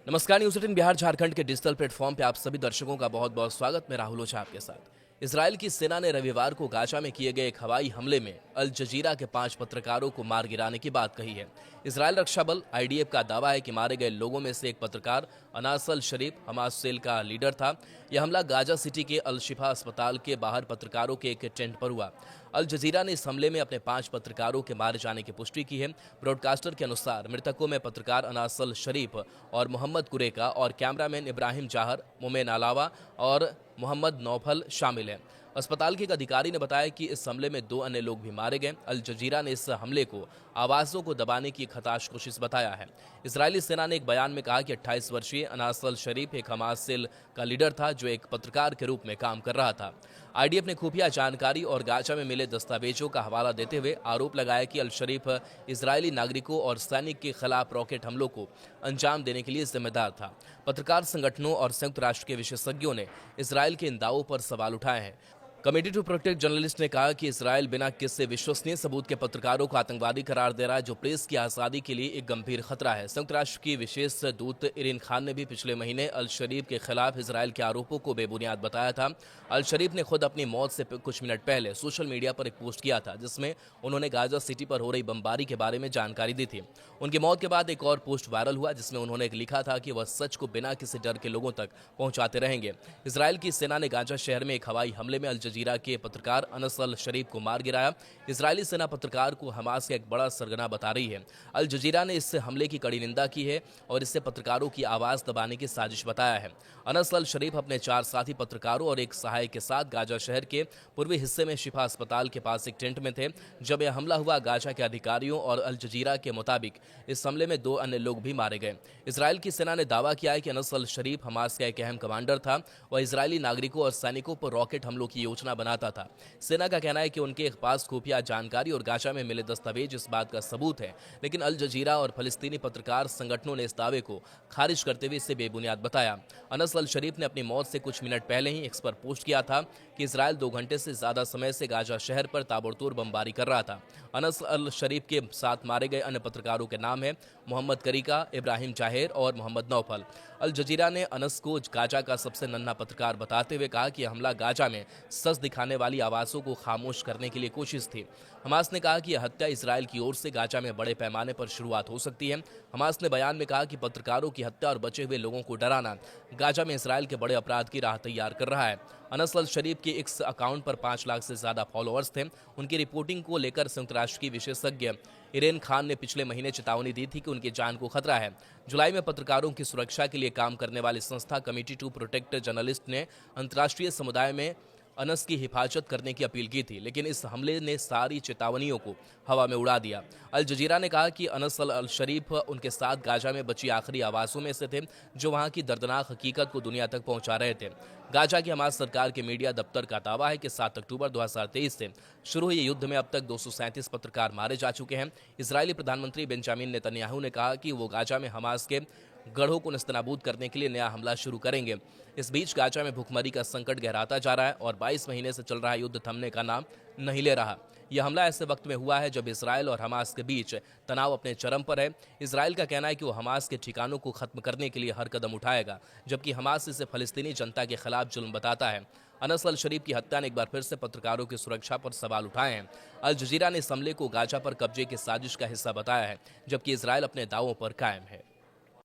नमस्कार। न्यूज़ 18 बिहार झारखंड के digital platform पे आप सभी दर्शकों का बहुत बहुत स्वागत। मैं राहुल ओझा आपके साथ। इजराइल की सेना ने रविवार को गाजा में किए गए एक हवाई हमले में अल जजीरा के 5 पत्रकारों को मार गिराने की बात कही है। इजराइल रक्षा बल आईडीएफ का दावा है कि मारे गए लोगों में से एक पत्रकार अनास अल शरीफ हमास सेल का लीडर था। यह हमला गाजा सिटी के अल शिफा अस्पताल के बाहर पत्रकारों के एक टेंट पर हुआ। अल जजीरा ने इस हमले में अपने 5 पत्रकारों के मारे जाने की पुष्टि की है। ब्रॉडकास्टर के अनुसार मृतकों में पत्रकार अनास अल शरीफ और मोहम्मद कुरेका और कैमरामैन इब्राहिम जाहर, मोमेन अलावा और मोहम्मद नौफल शामिल हैं। अस्पताल के एक अधिकारी ने बताया कि इस हमले में 2 अन्य लोग भी मारे गए। अल जजीरा ने इस हमले को आवाज़ों को दबाने की एक हताश कोशिश बताया है। इजरायली सेना ने एक बयान में कहा कि 28 वर्षीय अनास अल शरीफ एक हमास सेल का लीडर था जो एक पत्रकार के रूप में काम कर रहा था। आईडीएफ ने खुफिया जानकारी और गाजा में मिले दस्तावेजों का हवाला देते हुए आरोप लगाया कि अल शरीफ इजरायली नागरिकों और सैनिक के खिलाफ रॉकेट हमलों को अंजाम देने के लिए जिम्मेदार था। पत्रकार संगठनों और संयुक्त राष्ट्र के विशेषज्ञों ने इजरायल के इन दावों पर सवाल उठाए हैं। कमेटी टू प्रोटेक्ट जर्नलिस्ट ने कहा कि इजरायल बिना किसी विश्वसनीय सबूत के पत्रकारों को आतंकवादी करार दे रहा है, जो प्रेस की आज़ादी के लिए एक गंभीर खतरा है। संयुक्त राष्ट्र की विशेष दूत इरीन खान ने भी पिछले महीने अल शरीफ के खिलाफ इजरायल के आरोपों को बेबुनियाद बताया था। अल शरीफ ने खुद अपनी मौत से कुछ मिनट पहले सोशल मीडिया पर एक पोस्ट किया था जिसमें उन्होंने गाजा सिटी पर हो रही बमबारी के बारे में जानकारी दी थी। उनकी मौत के बाद एक और पोस्ट वायरल हुआ जिसमें उन्होंने लिखा था कि वह सच को बिना किसी डर के लोगों तक पहुंचाते रहेंगे। इजरायल की सेना ने गाजा शहर में एक हवाई हमले में अल जजीरा के पत्रकार अनस अल शरीफ को मार गिराया। इजरायली सेना पत्रकार को हमास का एक बड़ा सरगना बता रही है। अल जजीरा ने इस हमले की कड़ी निंदा की है और इसे पत्रकारों की आवाज दबाने की साजिश बताया है। अनस अल शरीफ अपने 4 साथी पत्रकारों और एक सहायक के साथ गाजा शहर के पूर्वी हिस्से में शिफा अस्पताल के पास एक टेंट में थे जब यह हमला हुआ। गाजा के अधिकारियों और अल जजीरा के मुताबिक इस हमले में 2 अन्य लोग भी मारे गए। इजरायल की सेना ने दावा किया है कि अनस अल शरीफ हमास का एक अहम कमांडर था। वह इजरायली नागरिकों और सैनिकों पर रॉकेट हमलों की योजना बनाता था। सेना का कहना है कि उनके पास खुफिया जानकारी और गाजा में मिले दस्तावेज इस बात का सबूत है, लेकिन अल जजीरा और फलस्तीनी पत्रकार संगठनों ने इस दावे को खारिज करते हुए इसे बेबुनियाद बताया। अनस अल शरीफ ने अपनी मौत से कुछ मिनट पहले ही एक्स पर पोस्ट किया था कि इजरायल 2 घंटे से ज्यादा समय से गाजा शहर पर ताबड़तोड़ बमबारी कर रहा था। अनस अल शरीफ के साथ मारे गए अन्य पत्रकारों के नाम है मोहम्मद करीका, इब्राहिम जाहिर और मोहम्मद नौफल। अल जजीरा ने अनस को गाजा का सबसे नन्हा पत्रकार बताते हुए कहा कि हमला गाजा में सच दिखाने वाली आवाज़ों को खामोश करने के लिए कोशिश थी। हमास ने कहा कि यह हत्या इजरायल की ओर से गाजा में बड़े पैमाने पर शुरुआत हो सकती है। हमास ने बयान में कहा कि पत्रकारों की हत्या और बचे हुए लोगों को डराना गाजा में इजरायल के बड़े अपराध की राह तैयार कर रहा है। अनस अल शरीफ के एक्स अकाउंट पर 5 लाख से ज्यादा फॉलोअर्स थे। उनकी रिपोर्टिंग को लेकर संयुक्त राष्ट्र की विशेषज्ञ इरीन खान ने पिछले महीने चेतावनी दी थी कि उनकी जान को खतरा है। जुलाई में पत्रकारों की सुरक्षा के लिए काम करने वाली संस्था कमेटी टू प्रोटेक्ट जर्नलिस्ट ने अंतर्राष्ट्रीय समुदाय में अनस की हिफाजत करने की अपील की थी, लेकिन इस हमले ने सारी चेतावनियों को हवा में उड़ा दिया। अल जजीरा ने कहा कि अनस अल शरीफ उनके साथ गाजा में बची आखिरी आवाज़ों में से थे जो वहां की दर्दनाक हकीकत को दुनिया तक पहुंचा रहे थे। गाजा की हमास सरकार के मीडिया दफ्तर का दावा है कि 7 अक्टूबर 2023 से शुरू हुए युद्ध में अब तक 237 पत्रकार मारे जा चुके हैं। इजरायली प्रधानमंत्री बेंजामिन नेतन्याहू ने कहा कि वो गाजा में हमास के गढ़ों को नस्तनाबूद करने के लिए नया हमला शुरू करेंगे। इस बीच गाजा में भूखमरी का संकट गहराता जा रहा है और 22 महीने से चल रहा युद्ध थमने का नाम नहीं ले रहा। यह हमला ऐसे वक्त में हुआ है जब इसराइल और हमास के बीच तनाव अपने चरम पर है। इसराइल का कहना है कि वो हमास के ठिकानों को खत्म करने के लिए हर कदम उठाएगा, जबकि हमास इसे फलस्तीनी जनता के खिलाफ जुल्म बताता है। अनस अल शरीफ की हत्या ने एक बार फिर से पत्रकारों की सुरक्षा पर सवाल उठाए हैं। अल जजीरा ने इस हमले को गाजा पर कब्जे की साजिश का हिस्सा बताया है, जबकि इसराइल अपने दावों पर कायम है।